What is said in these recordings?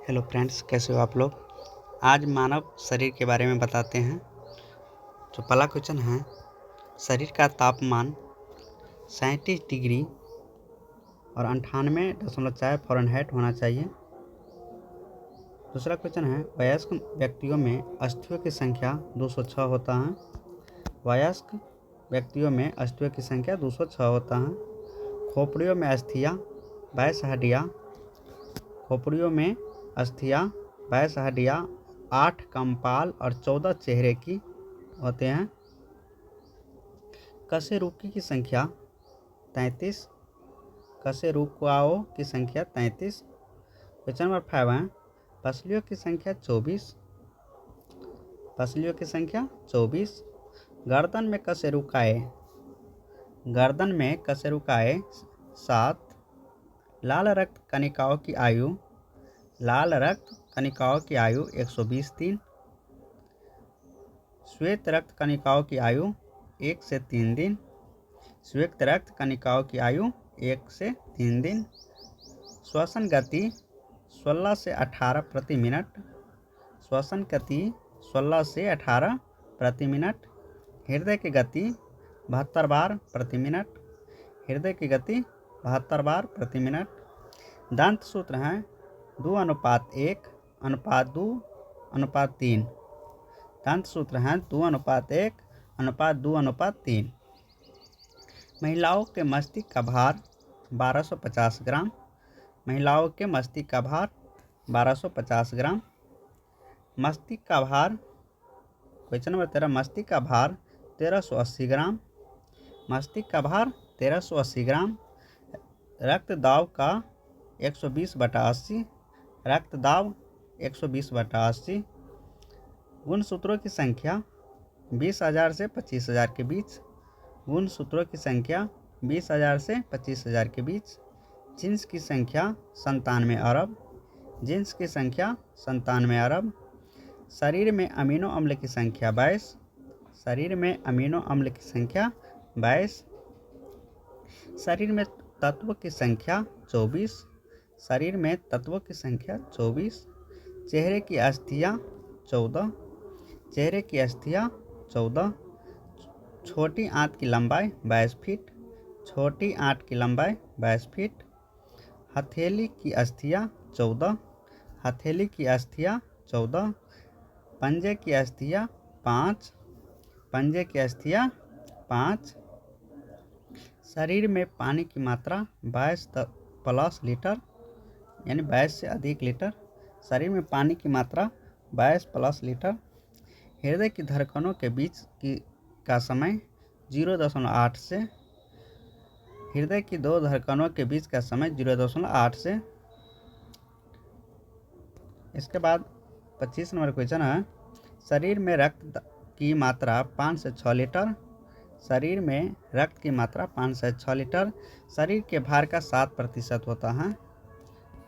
Hello friends, कैसे हो आप लोग। आज मानव शरीर के बारे में बताते हैं। जो पहला क्वेश्चन है, शरीर का तापमान 37 डिग्री और 98.4 फ़ारेनहाइट होना चाहिए। दूसरा क्वेश्चन है, वयस्क व्यक्तियों में अस्थियों की संख्या 206 होता है। वयस्क व्यक्तियों में अस्थियों की संख्या 206 होता है। खोपड़ियों में अस्थियाँ 22 हड्डियाँ खोपड़ियों में अस्थियाँ 22 हड्डियाँ 8 कंपाल और 14 चेहरे की होते हैं। कशेरुकी की संख्या 33। कशेरुकाओं की संख्या 33। क्वेश्चन नंबर 5 है, पसलियों की संख्या 24। पसलियों की संख्या 24। गर्दन में कशेरुकाएँ 7। लाल रक्त कणिकाओं की आयु 120 दिन। श्वेत रक्त कणिकाओं की आयु 1 से 3 दिन। श्वेत रक्त कणिकाओं की आयु 1 से 3 दिन। श्वसन गति 16 से 18 प्रति मिनट। श्वसन गति 16 से 18 प्रति मिनट। हृदय की गति 72 बार प्रति मिनट। हृदय की गति 72 बार प्रति मिनट। दंत सूत्र हैं 2:1, 2:2, 3। दंत सूत्र हैं 2:1, 2:2, 3। महिलाओं के मस्तिष्क का भार 1250 ग्राम। महिलाओं के मस्तिष्क का भार 1250 ग्राम। मस्तिष्क का भार, क्वेश्चन नंबर 13, मस्तिष्क का भार 1380 ग्राम। मस्तिष्क का भार 1380 ग्राम। रक्त दाब का 120/80। रक्त दाब 120/80। गुणसूत्रों की संख्या 20,000 से 25,000 के बीच। गुणसूत्रों की संख्या 20,000 से 25,000 के बीच। जीन्स की संख्या 97 अरब। जीन्स की संख्या 97 अरब। शरीर में अमीनो अम्ल की संख्या 22। शरीर में अमीनो अम्ल की संख्या 22। शरीर में तत्वों की संख्या 24। शरीर में तत्वों की संख्या 24। चेहरे की अस्थियाँ 14। चेहरे की अस्थियाँ 14। छोटी आंत की लंबाई 22 फीट। छोटी आंत की लंबाई 22 फीट। हथेली की अस्थियाँ 14। हथेली की अस्थियाँ 14। पंजे की अस्थियाँ 5। पंजे की अस्थियाँ 5। शरीर में पानी की मात्रा 22+ लीटर, यानी 22 से अधिक लीटर। शरीर में पानी की मात्रा 22+ लीटर। हृदय की धड़कनों के बीच का समय 0.8 से। हृदय की दो धड़कनों के बीच का समय 0.8 से। इसके बाद 25 नंबर क्वेश्चन है, शरीर में रक्त की मात्रा 5 से 6 लीटर। शरीर में रक्त की मात्रा 5 से 6 लीटर। शरीर के भार का 7% होता है।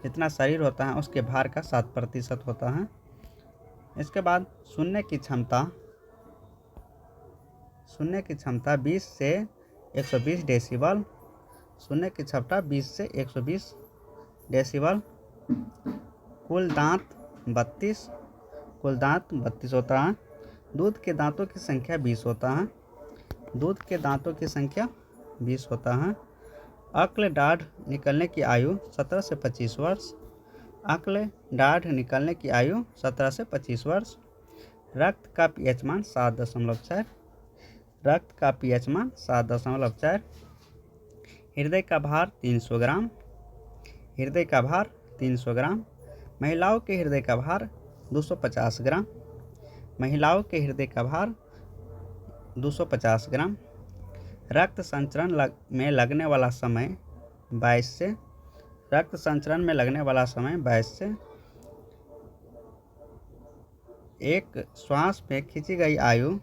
जितना शरीर होता है उसके भार का 7% होता है। इसके बाद सुनने की क्षमता 20 से 120 डेसिबल। सुनने की क्षमता 20 से 120 डेसिबल। कुल दांत 32। कुल दांत 32 होता है। दूध के दांतों की संख्या 20 होता है। दूध के दांतों की संख्या 20 होता है। अक्ल दाढ़ निकलने की आयु 17 से 25 वर्ष। अक्ल दाढ़ निकलने की आयु 17 से 25 वर्ष। रक्त का पीएच मान 7.4। रक्त का पीएच मान 7.4। हृदय का भार 300 ग्राम। हृदय का भार 300 ग्राम। महिलाओं के हृदय का भार 250 ग्राम। महिलाओं के हृदय का भार 250 ग्राम। रक्त संचरण में लगने वाला समय 22 से। रक्त संचरण में लगने वाला समय 22 से। एक श्वास में खींची गई आयु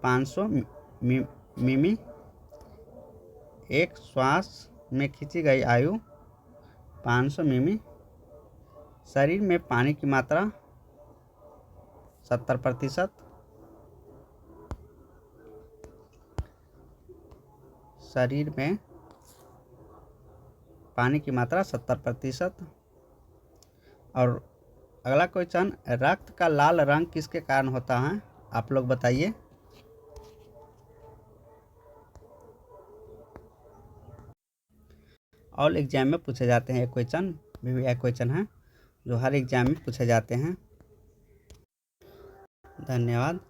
500 मिमी। एक श्वास में खींची गई आयु 500 मिमी। शरीर में पानी की मात्रा 70%। शरीर में पानी की मात्रा 70%। और अगला क्वेश्चन, रक्त का लाल रंग किसके कारण होता है? आप लोग बताइए। ऑल एग्जाम में पूछे जाते हैं ये क्वेश्चन, VVI क्वेश्चन है जो हर एग्जाम में पूछे जाते हैं। धन्यवाद।